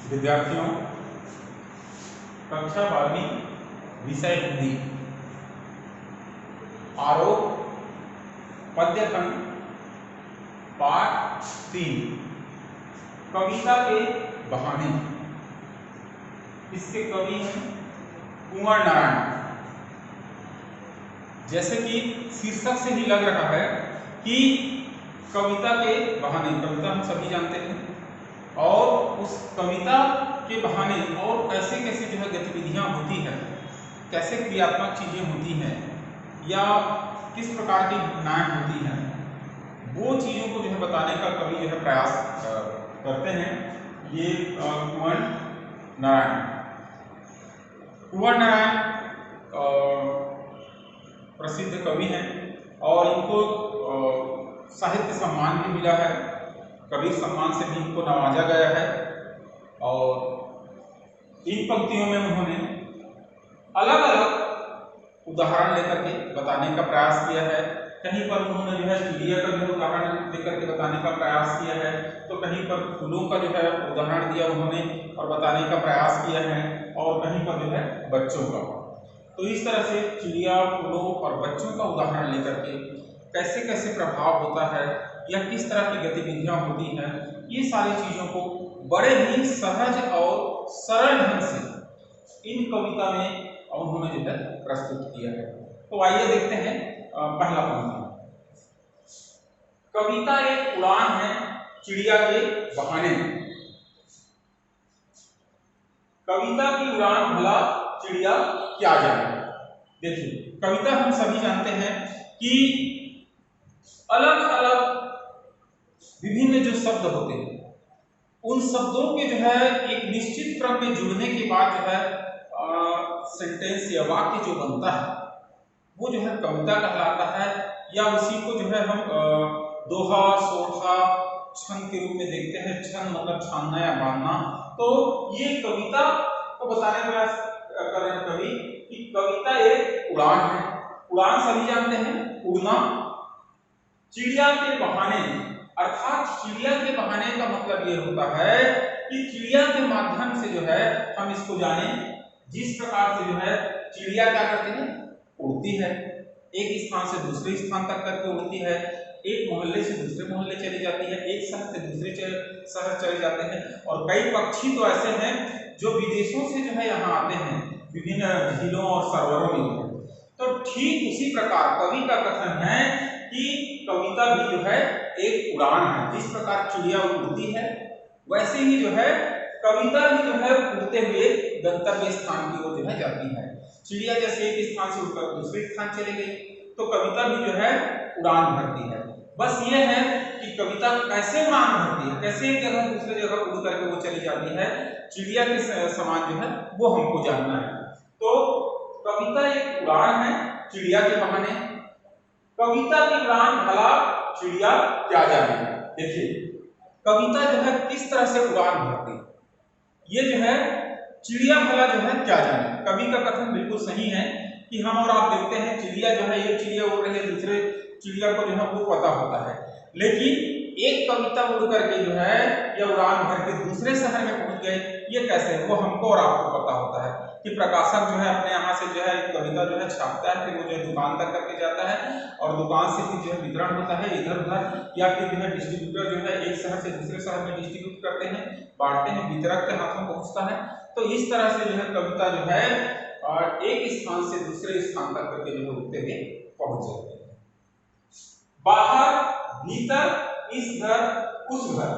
विद्यार्थियों, कक्षा 12वीं विषय हिंदी आरोप पद्य खंड पाठ 3 कविता के बहाने। इसके कवि हैं कुंवर नारायण। जैसे कि शीर्षक से ही लग रहा है कि कविता के बहाने, कविता हम सभी जानते हैं और उस कविता के बहाने और कैसे कैसे जो है गतिविधियां होती हैं, कैसे क्रियात्मक चीजें होती हैं या किस प्रकार की घटनाएं होती हैं, वो चीजों को जो है बताने का कवि जो है प्रयास करते हैं। ये कुंवर नारायण प्रसिद्ध कवि हैं और इनको साहित्य सम्मान भी मिला है। कबीर सम्मान से भी इनको नवाजा गया है और इन पंक्तियों में उन्होंने अलग अलग उदाहरण लेकर के बताने का प्रयास किया है। कहीं पर उन्होंने जो है चिड़िया का जो उदाहरण लेकर के बताने का प्रयास किया है, तो कहीं पर फूलों का जो है उदाहरण दिया उन्होंने और बताने का प्रयास किया है, और कहीं पर जो है बच्चों का। तो इस तरह से चिड़िया, फूलों और बच्चों का उदाहरण लेकर के कैसे कैसे प्रभाव होता है या किस तरह की गतिविधियां होती हैं, ये सारी चीजों को बड़े ही सहज और सरल ढंग से इन कविता में उन्होंने जो है प्रस्तुत किया है। तो आइए देखते हैं पहला पंक्ति। कविता एक उड़ान है चिड़िया के बहाने। कविता की उड़ान भला चिड़िया क्या जाने। देखिए, कविता हम सभी जानते हैं कि अलग अलग विभिन्न जो शब्द होते हैं, उन शब्दों के जो है एक निश्चित क्रम में जुड़ने के बाद जो है सेंटेंस या वाक्य जो बनता है वो जो है कविता कहलाता है, या उसी को जो है हम दोहा, सोहा, छंद के रूप में देखते हैं। छंद मतलब छानना या बांधना। तो ये कविता को बताने का प्रयास कर रहे हैं कवि कि कविता एक उड़ान है। उड़ान सभी जानते हैं, उड़ना। चिड़िया के बहाने, अर्थात चिड़िया के बहाने का मतलब ये होता है कि चिड़िया के माध्यम से जो है हम इसको जाने। जिस प्रकार से जो है चिड़िया क्या करती है, उड़ती है, एक स्थान से दूसरे स्थान तक करके उड़ती है, एक मोहल्ले से दूसरे मोहल्ले चली जाती है, एक शहर से दूसरे शहर चले जाते हैं। और कई पक्षी तो ऐसे हैं जो विदेशों से जो है यहाँ आते हैं, विभिन्न झीलों और सरोवरों में। तो ठीक उसी प्रकार कवि का कथन है कि कविता भी जो है एक उड़ान है। जिस प्रकार चिड़िया उड़ती है, वैसे ही जो है कविता भी जो है उड़ते हुए गंतव्य स्थान की ओर जो है जाती है। चिड़िया जैसे एक स्थान से उड़कर दूसरे स्थान चली गई, तो कविता भी जो है उड़ान भरती है। बस ये है कि कविता कैसे उड़ान भरती है, कैसे एक जगह दूसरे जगह उड़ करके वो चली जाती है, चिड़िया के समान जो है वो हमको जानना है। तो कविता एक उड़ान है चिड़िया के बहाने। कविता की उड़ान भला चिड़िया क्या जाने। देखिए, कविता जो है किस तरह से उड़ान भरती है, ये जो है चिड़िया भला जो है क्या जाने। कवि का कथन बिल्कुल सही है कि हम और आप देखते हैं चिड़िया जो है, एक चिड़िया उड़ रही है, दूसरे चिड़िया को जो है वो पता होता है, लेकिन एक कविता उड़ करके जो है या उड़ान भर के दूसरे शहर में पहुंच गए, ये कैसे है वो हमको और आपको पता होता है कि प्रकाशक जो है अपने यहाँ से जो है कविता जो है छापता है, फिर वो जो है दुकान तक करके जाता है और दुकान से फिर जो है वितरण होता है इधर उधर, या फिर जो है डिस्ट्रीब्यूटर जो है एक शहर से दूसरे शहर में डिस्ट्रीब्यूट करते हैं, बांटते हैं, वितरक के हाथों पहुंचता है। तो इस तरह से जो है कविता जो है एक स्थान से दूसरे स्थान तक करके जो है उड़ते हुए पहुंच जाते हैं। बाहर, भीतर, इस घर, उस घर।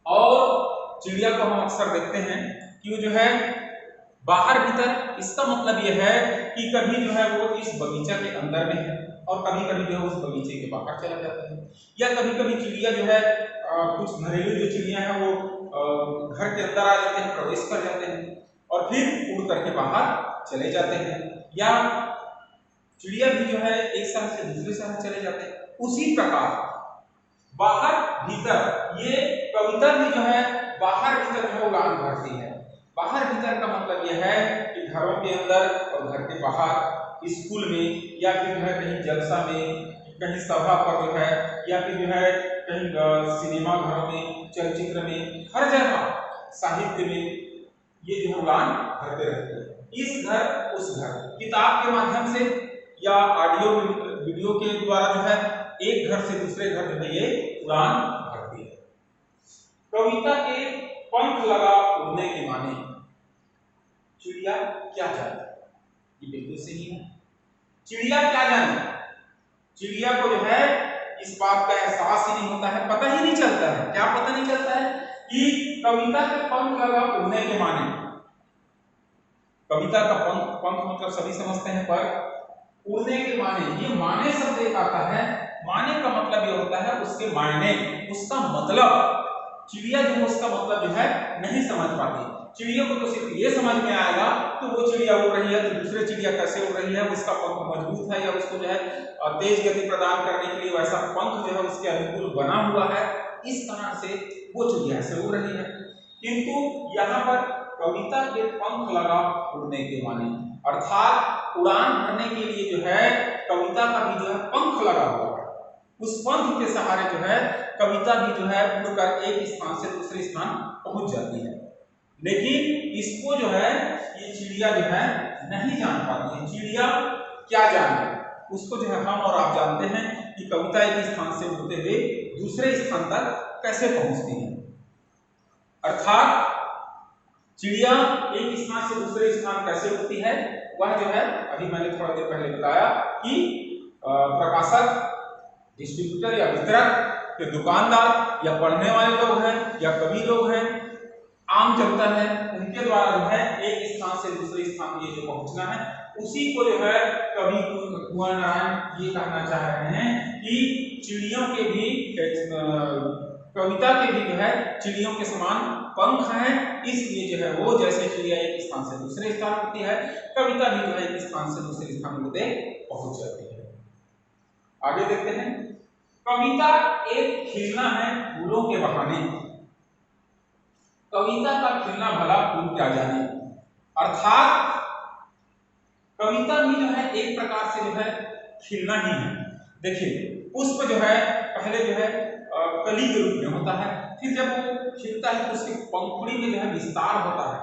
और चिड़िया को हम अक्सर देखते हैं कि वो जो है बाहर भीतर, इसका मतलब यह है कि कभी जो है वो इस बगीचा के अंदर में है और कभी कभी जो है उस बगीचे के बाहर चला जाता है, या कभी कभी चिड़िया जो है कुछ घरेलू जो चिड़िया है वो घर के अंदर आ जाते हैं, प्रवेश कर जाते हैं और फिर उड़ करके बाहर चले जाते हैं, या चिड़िया भी जो है एक शहर से दूसरे शहर चले जाते हैं। उसी प्रकार बाहर भीतर, ये कविता भी जो है बाहर भीतर जो है उड़ान भरती है। बाहर भीतर का मतलब यह है कि घरों के अंदर और घर के बाहर, स्कूल में, या फिर जो है कहीं जलसा में, कहीं सभा पर जो है, या फिर जो है कहीं सिनेमा घरों में, चलचित्र में, हर जगह साहित्य में ये जो उड़ान भरते रहते हैं, इस घर उस घर, किताब के माध्यम से या ऑडियो वीडियो के द्वारा जो है एक घर से दूसरे घर जो है ये उड़ान भरती है। कविता के पंख लगा उड़ने के माने चिड़िया क्या जाने, ये बिल्कुल सही है। चिड़िया क्या जाने, चिड़िया को जो है इस बात का एहसास ही नहीं होता है, पता ही नहीं चलता है। क्या पता नहीं चलता है कि कविता के पंख लगा उड़ने के माने, कविता का पंख मतलब सभी समझते हैं, पर उड़ने के माने, ये माने शब्द एक आता है। माने का मतलब ये होता है उसके मायने, उसका मतलब। चिड़िया जो है उसका मतलब जो है नहीं समझ पाती। चिड़िया को तो सिर्फ ये समझ में आएगा तो वो चिड़िया उड़ रही है तो दूसरे चिड़िया कैसे उड़ रही है, उसका पंख मजबूत है या उसको जो है तेज गति प्रदान करने के लिए वैसा पंख जो है उसके अनुकूल बना हुआ है, इस कारण से वो चिड़िया से उड़ रही है। किंतु यहाँ पर कविता के पंख लगा उड़ने के माने, अर्थात उड़ान भरने के लिए जो है कविता का भी जो है पंख लगा हुआ है। उस पंख के सहारे जो है कविता भी जो है उड़कर एक स्थान से दूसरे स्थान पहुंच जाती है। लेकिन इसको जो है ये चिड़िया जो है नहीं जान पाती है। चिड़िया क्या जाने, उसको जो है हम और आप जानते हैं कि कविता एक स्थान से उड़ते हुए दूसरे स्थान तक कैसे पहुंचती है। अर्थात चिड़िया एक स्थान से दूसरे स्थान कैसे उड़ती है, वह जो है अभी मैंने थोड़ा देर पहले बताया कि प्रकाशक, डिस्ट्रीब्यूटर या वितरक, फिर दुकानदार या पढ़ने वाले लोग हैं या कवि लोग हैं, आम जनता है, उनके द्वारा जो है एक स्थान से दूसरे स्थान ये जो पहुंचना है, उसी को जो है कवि कुंवर नारायण ये कहना चाह रहे हैं कि चिड़ियों के भी, कविता के भी जो है चिड़ियों के समान पंख हैं, इसलिए जो है वो जैसे चिड़िया एक स्थान से दूसरे स्थान उड़ती है, कविता भी जो है एक स्थान से दूसरे स्थान उड़ते पहुंच जाती है। आगे देखते हैं, कविता एक खिलना है फूलों के बहाने। कविता का खिलना भला फूल क्या जाने, अर्थात कविता भी जो है एक प्रकार से जो है खिलना ही है। देखिए पुष्प जो है पहले जो है कली के रूप में होता है, फिर जब वो खिलता है तो उसकी पंखुड़ी में जो है विस्तार होता है,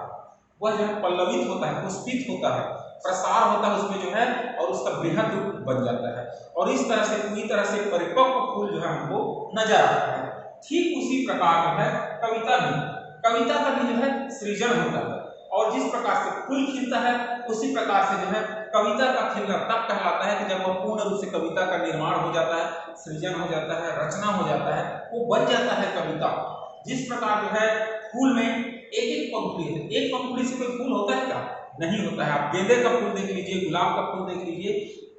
वह जो है पल्लवित होता है, पुष्पित होता है, प्रसार होता है उसमें जो है, और उसका बृहद रूप बन जाता है, और इस तरह से पूरी तरह से परिपक्व फूल जो है हमको नजर आता है। ठीक उसी प्रकार जो है कविता का भी जो है सृजन होता है, और जिस प्रकार से फूल खिलता है उसी प्रकार से जो है कविता का खिलना तब कहलाता है कि जब वह पूर्ण रूप से कविता का निर्माण हो जाता है, सृजन हो जाता है, रचना हो जाता है, वो बन जाता है कविता। जिस प्रकार जो है फूल में एक एक पंखुड़ी है, एक पंखुड़ी से कोई फूल होता है क्या? नहीं होता है। आप गेंदे का फूल देख लीजिए, गुलाब का फूल देख लीजिए,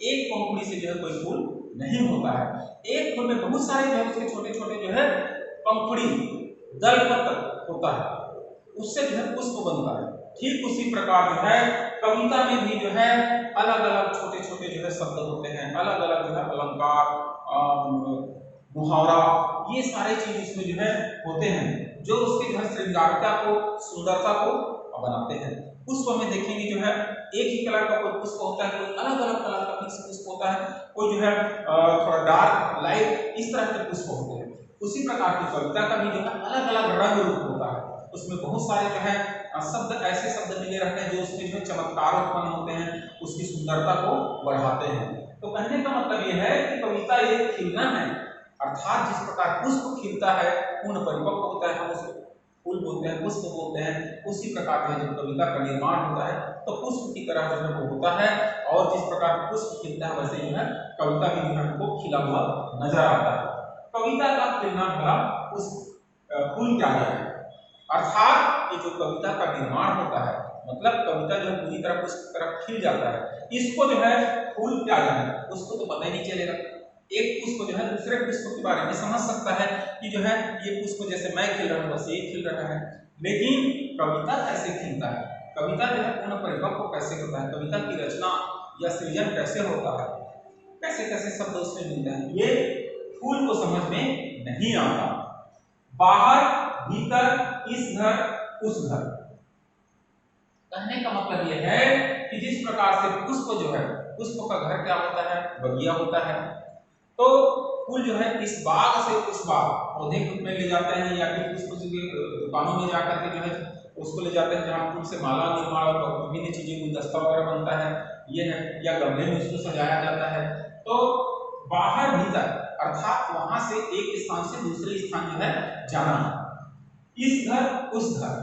एक पंखुड़ी से जो है कोई फूल नहीं होता है। एक फूल में बहुत सारे जो है उसके छोटे छोटे जो है पंखुड़ी, दल पत्र होता है, उससे जो है पुष्प बनता है। ठीक उसी प्रकार जो है कविता में भी जो है अलग अलग छोटे छोटे जो है शब्द होते हैं, अलग अलग जो है अलंकार, मुहावरा, ये सारे चीज इसमें जो है होते हैं, जो उसके जो है श्रृंगारता को, सुंदरता को बनाते हैं। पुष्प में देखेंगे जो है एक ही कलर का कोई पुष्प होता है, कोई अलग अलग कलर का मिक्स पुष्प होता है, कोई जो है थोड़ा डार्क लाइट, इस तरह के पुष्प होते हैं। उसी प्रकार की कविता का भी जो है अलग अलग रंग रूप होता है, उसमें बहुत सारे जो है शब्द, ऐसे शब्द मिले रहते हैं जो उसके जो है चमत्कार उत्पन्न होते हैं, उसकी सुंदरता को बढ़ाते हैं। तो कहने का मतलब यह है कि कविता एक खिलना है, अर्थात जिस प्रकार पुष्प खिलता है, पूर्ण परिपक्व होता है, हम उसको फूल बोलते हैं, पुष्प बोलते हैं, उसी प्रकार जो है जब कविता का निर्माण होता है तो पुष्प की तरह जो है वो होता है, और जिस प्रकार पुष्प खिलता है वैसे जो है कविता भी जो है हमको खिला हुआ नजर आता है। कविता का खिलना भला उस फूल क्या है, अर्थात ये जो कविता का निर्माण होता है, मतलब कविता जो पूरी तरह पुष्प की तरह खिल जाता है, इसको जो है फूल क्या जाने, उसको तो पता ही नहीं चलेगा। एक पुष्प जो है दूसरे पुष्प के बारे में समझ सकता है कि जो है ये पुष्प जैसे मैं खिल रहा हूँ वैसे ये खिल रहा है, लेकिन कविता कैसे खिलता है, कविता जो है पूर्ण परिपक्व कैसे होता है, कविता की रचना या सृजन कैसे होता है, कैसे कैसे शब्द उसमें मिलते हैं, ये फूल को समझ में नहीं आता। बाहर भीतर, इस घर उस घर, कहने का मतलब यह है कि जिस प्रकार से पुष्प जो है, पुष्प का घर क्या होता है, बगिया होता है, तो फूल जो है इस बाग से उस बाग पौधे में ले जाते हैं, या फिर कुछ दुकानों में जाकर के जो है उसको ले जाते हैं जहाँ फूल से माला निर्माण और विभिन्न चीजें गुलदस्ता वगैरह बनता है, ये है, या गमले में उसको सजाया जाता है। तो बाहर भीतर अर्थात वहां से एक स्थान से दूसरे स्थान जो है जाना, इस घर उस घर,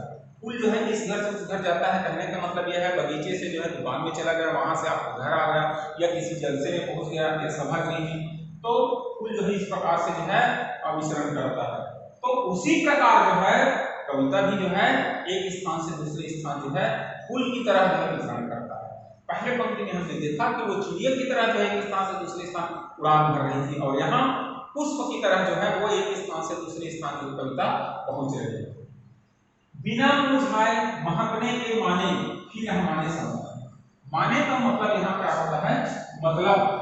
फूल जो है इस घर से उस घर जाता है। कहने का मतलब यह है बगीचे से जो है दुकान में चला गया, वहां से आपका घर आ गया, या किसी जलसे में पहुंच गया, या सभा गृह में, तो फूल जो है इस प्रकार से जो है विचरण करता है। तो उसी प्रकार जो है कविता भी जो है एक स्थान से दूसरे स्थान जो है फूल की तरह जो है विचरण करता है। पहले पंक्ति में हमने देखा कि वो चिड़िया की तरह जो है एक स्थान से दूसरे स्थान उड़ान भर रही थी, और यहाँ पुष्प की तरह जो है वो एक स्थान से दूसरे स्थान जो कविता पहुंच रही है। बिना मुरझाए महकने के माने, फिर यह माने समझना, माने का मतलब यहाँ क्या होता है, मतलब,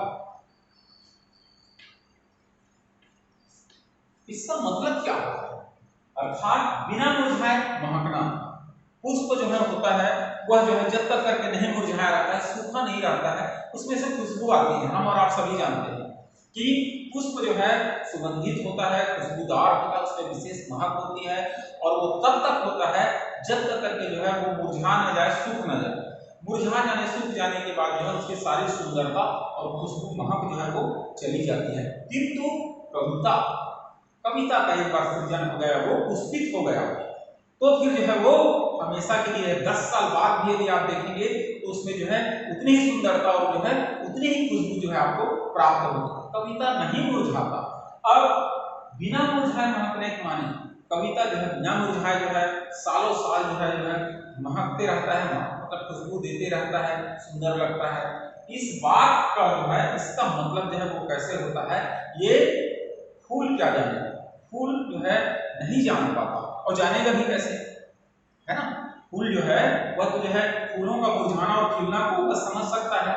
इसका मतलब क्या होता है, अर्थात बिना मुरझाए महकना, पुष्प जो है होता है वह जो है जब तक करके नहीं मुरझाया रहता है, सूखा नहीं रहता है, उसमें से खुशबू आती है। हम और आप सभी जानते हैं कि पुष्प जो है सुगंधित होता है, खुशबूदार होता है, उसमें विशेष महक होती है, और वो तब तक होता है जब तक करके जो है वो मुरझा न जाए, सूख न जाए। मुरझा जाने, सूख जाने के बाद जो है उसकी सारी सुंदरता और खुशबू महक जो है वो चली जाती है। किंतु कविता का एक बार सृजन हो गया, वो पुष्पित हो गया, तो फिर जो है वो हमेशा के लिए 10 साल बाद भी यदि आप देखेंगे तो उसमें जो है उतनी ही सुंदरता और जो है उतनी ही खुशबू जो है आपको प्राप्त होगी। कविता नहीं मुरझाता। अब बिना मुरझाए महकने के माने, कविता जो है बिना मुरझाए जो है सालों साल जो है महकते रहता है, मतलब खुशबू देते रहता है, सुंदर लगता है। इस बात का जो है इसका मतलब जो है वो कैसे होता है, ये फूल क्या जाने, फूल जो है नहीं जान पाता, और जानेगा भी कैसे, है ना। फूल जो है वह तो जो है फूलों का मुरझाना और खिलना को वह समझ सकता है,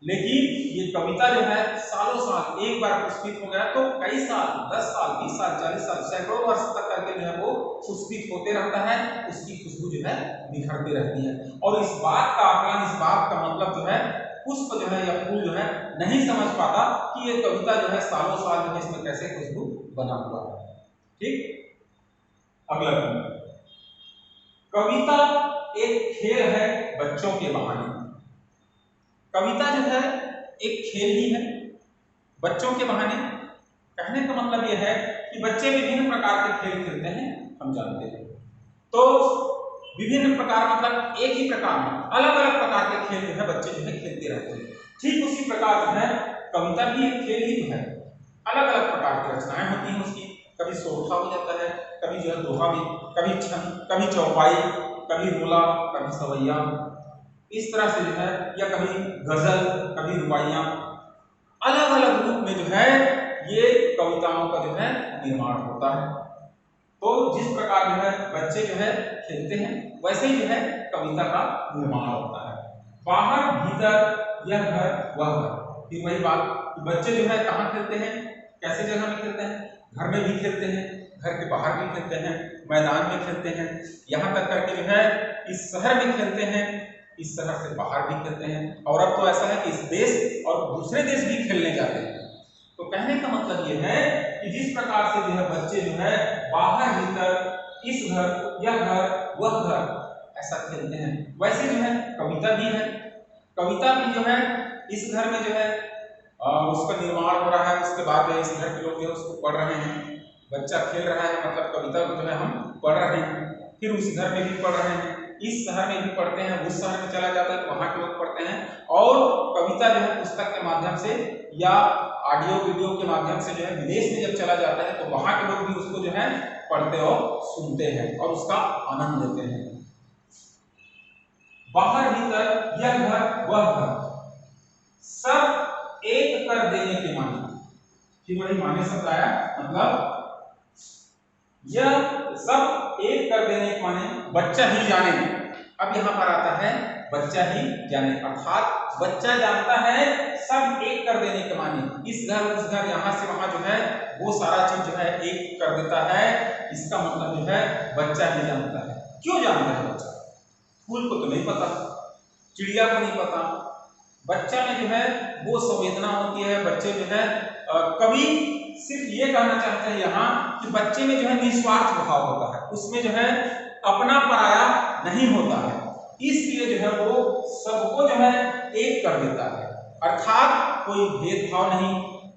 लेकिन ये कविता जो है सालों साल, एक बार पुष्पित हो गया तो कई साल, 10 साल, 20 साल, 40 साल, सैकड़ों वर्ष तक करके जो है वो पुष्पित होते रहता है, उसकी खुशबू जो है बिखरती रहती है। और इस बात का आकलन, इस बात का मतलब जो है पुष्प जो है या फूल जो है नहीं समझ पाता कि ये कविता जो है सालों साल जो है इसमें कैसे खुशबू बना हुआ है। ठीक, अगला कविता एक खेल है बच्चों के बहाने। कविता जो है एक खेल ही है बच्चों के बहाने। कहने का मतलब यह है कि बच्चे विभिन्न प्रकार के खेल खेलते हैं, हम जानते हैं। तो विभिन्न प्रकार मतलब एक ही प्रकार में अलग अलग प्रकार के खेल जो है बच्चे जो है खेलते रहते हैं। ठीक उसी प्रकार जो है कविता भी एक खेल ही तो है। अलग अलग प्रकार की रचनाएं होती हैं उसकी, कभी सोरठा हो जाता है, कभी जो है दोहा भी, कभी छंद, कभी चौपाई, कभी रोला, कभी सवैया, इस तरह से जो है, या कभी गजल, कभी रुबाइयां, अलग अलग रूप में जो है ये कविताओं का जो है निर्माण होता है। तो जिस प्रकार जो है बच्चे जो है खेलते हैं वैसे ही जो है कविता का निर्माण होता है। बाहर भीतर, यह घर वह घर, फिर वही बात, बच्चे जो है कहाँ खेलते हैं, कैसे जगह में खेलते हैं, घर में भी खेलते हैं, घर के बाहर भी खेलते हैं, मैदान में खेलते हैं, यहाँ तक करके जो है इस शहर में खेलते हैं, इस शहर से बाहर भी खेलते हैं, और अब तो ऐसा है कि इस देश और दूसरे देश भी खेलने जाते हैं। तो कहने का मतलब यह है कि जिस प्रकार से जो है बच्चे जो है बाहर भीतर, इस घर, यह घर, वह घर, ऐसा खेलते हैं, वैसे जो है कविता भी है। कविता भी जो है इस घर में जो है उसका निर्माण हो रहा है, उसके बाद इस घर के लोग जो है उसको पढ़ रहे हैं, बच्चा खेल रहा है, मतलब कविता को जो है हम पढ़ रहे हैं, फिर उस घर में भी पढ़ रहे हैं, इस शहर में भी पढ़ते हैं, उस शहर में चला जाता है तो वहां के लोग पढ़ते हैं, और कविता जो है पुस्तक के माध्यम से या ऑडियो वीडियो के माध्यम से जो है विदेश में जब चला जाता है तो वहां के लोग भी उसको जो है पढ़ते और सुनते हैं और उसका आनंद लेते हैं। बाहर भीतर, यह घर वह घर, सब एक कर देने के माने, फिर वही माने शब्द आया, मतलब यह सब एक कर देने के माने बच्चा ही जाने। अब यहाँ पर आता है बच्चा ही जाने, अर्थात बच्चा जानता है सब एक कर देने के माने, इस घर उस घर, यहाँ से वहां जो है वो सारा चीज जो है एक कर देता है। इसका मतलब जो है बच्चा ही जानता है। क्यों जानता है बच्चा? फूल को तो नहीं पता, चिड़िया को नहीं पता, बच्चा में जो है वो संवेदना होती है, बच्चे जो है कवि सिर्फ ये कहना चाहते हैं यहाँ कि बच्चे में जो है निस्वार्थ भाव होता है, उसमें जो है अपना पराया नहीं होता है, इसलिए जो है वो सबको जो है एक कर देता है। अर्थात कोई भेदभाव नहीं,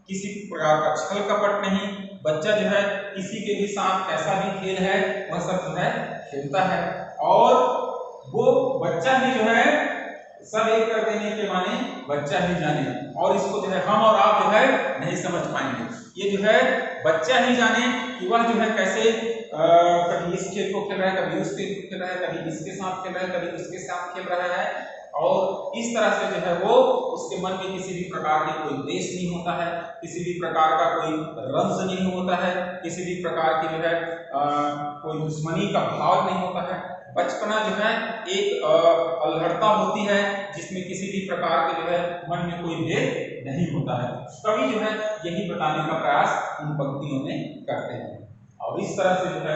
किसी प्रकार का छल कपट नहीं, बच्चा जो है किसी के भी साथ कैसा भी खेल है वह सब जो है खेलता है, और वो बच्चा ही जो है सब एक कर देने के माने बच्चा ही जाने, और इसको जो है हम और आप जो है नहीं समझ पाएंगे। ये जो है बच्चा ही जाने कि वह जो है कैसे कभी इस खेल को खेल रहा है, कभी उस खेल को खेल रहा है, कभी इसके साथ खेल रहा है, कभी उसके साथ खेल रहा है, और इस तरह से जो है वो उसके मन में किसी भी प्रकार की कोई द्वेष नहीं होता है, किसी भी प्रकार का कोई रंज नहीं होता है, किसी भी प्रकार की जो है कोई दुश्मनी का भाव नहीं होता है। बचपना जो है एक अल्हड़ता होती है जिसमें किसी भी प्रकार के जो है मन में कोई भेद नहीं होता है। कवि जो है यही बताने का प्रयास उन पंक्तियों में करते हैं, और इस तरह से जो है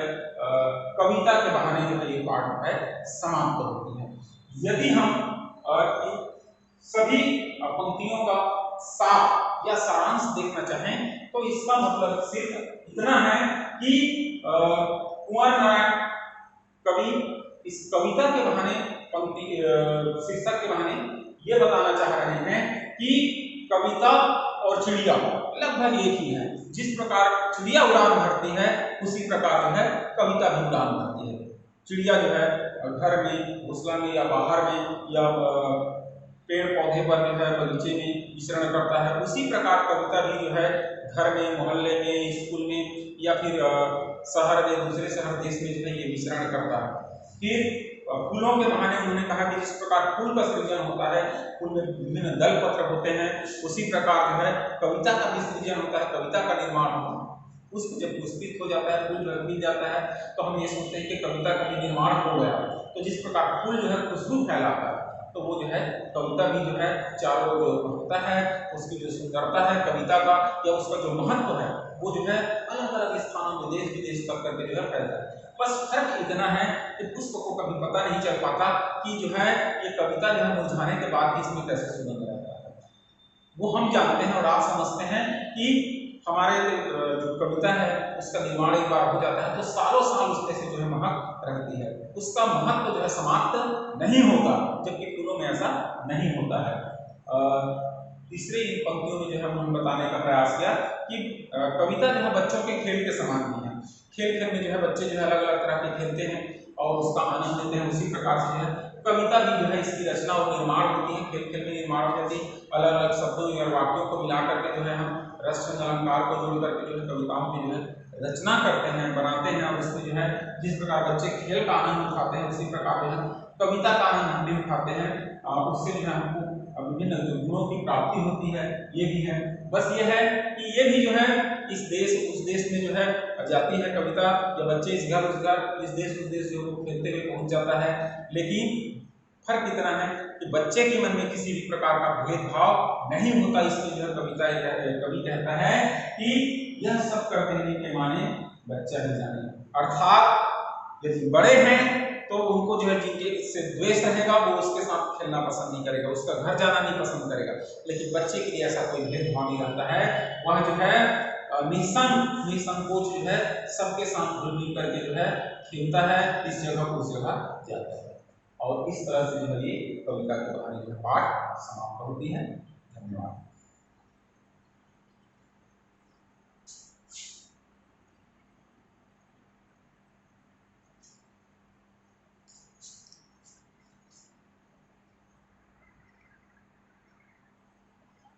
कविता के बहाने जो है ये पाठ जो है समाप्त होती है। यदि हम सभी पंक्तियों का सार या सारांश देखना चाहें तो इसका मतलब सिर्फ इतना है कि कुंवर नारायण कवि इस कविता के बहाने पंक्ति शीर्षक के बहाने ये बताना चाह रहे हैं कि कविता और चिड़िया लगभग एक ही है। जिस प्रकार चिड़िया उड़ान भरती है उसी प्रकार जो है कविता भी उड़ान भरती है। चिड़िया जो है घर में, घोंसला में या बाहर में या पेड़ पौधे पर जो है बगीचे में विचरण करता है, उसी प्रकार कविता भी जो है घर में, मोहल्ले में, स्कूल में या फिर शहर में, दूसरे शहर देश में जो है ये विचरण करता है। फिर फूलों के बहाने उन्होंने कहा कि जिस प्रकार फूल का सृजन होता है, फूल में विभिन्न दल पत्र होते हैं, उसी प्रकार जो है कविता का भी सृजन होता है, कविता का निर्माण होता है। पुष्प जब पुष्पित हो जाता है, फूल खिल जाता है, तो हम ये सोचते हैं कि कविता का भी निर्माण हो गया। तो जिस प्रकार फूल जो है खुशबू फैलाता है, तो वो जो है कविता भी जो है चारों जो होता है, उसकी जो सुंदरता है कविता का या उसका जो महत्व है वो जो है अलग अलग स्थानों में देश विदेश तक करके जो है फैलता है। बस फर्क इतना है कि पुष्प को कभी पता नहीं चल पाता कि जो है ये कविता जो है मुरझाने के बाद भी इसमें कैसे सुगंध रहता है। वो हम जानते हैं और आप समझते हैं कि हमारे जो कविता है उसका निर्माण एक बार हो जाता है तो सालों साल उसमें से जो है महक रहती है, उसका महत्व जो है समाप्त नहीं होता, जबकि फूलों में ऐसा नहीं होता है। तीसरे इन पंक्तियों में जो है हम बताने का प्रयास किया कि कविता जो है बच्चों के खेल के समान नहीं है। खेल खेल में जो है बच्चे जो है अलग अलग तरह के खेलते हैं और उसका आनंद लेते हैं, उसी प्रकार से जो है कविता भी जो है इसकी रचना और निर्माण होती है, खेल खेल में निर्माण होती है। अलग अलग शब्दों या वाक्यों को मिला करके जो है हम रस छंद अलंकार को जोड़ करके जो है कविताओं की जो है रचना करते हैं, बनाते हैं, और उसमें जो है जिस प्रकार बच्चे खेल का आनंद उठाते हैं उसी प्रकार जो है कविता का आनंद हम भी उठाते हैं। उससे जो है हमको विभिन्न गुणों की प्राप्ति होती है, ये भी है। बस ये है कि ये भी जो है इस देश उस देश में जो है जाती है कविता, या बच्चे इस घर उस घर, इस देश उस देश जो खेलते हुए पहुंच जाता है। लेकिन फर्क इतना है कि बच्चे के मन में किसी भी प्रकार का भेदभाव नहीं होता, इसलिए जो है कविता कवि कहता है कि यह सब कर देने के माने बच्चा ही जाने। अर्थात यदि बड़े हैं तो उनको जो है जिनके से द्वेष रहेगा वो उसके साथ खेलना पसंद नहीं करेगा, उसका घर जाना नहीं पसंद करेगा। लेकिन बच्चे के लिए ऐसा कोई भेदभाव नहीं रहता है, वह जो है निसंकोच जो है सबके साथ घुल मिल करके जो है खेलता है, इस जगह को उस जगह जाता है। और इस तरह से जो है ये कविता के बहाने जो पाठ समाप्त होती है। धन्यवाद।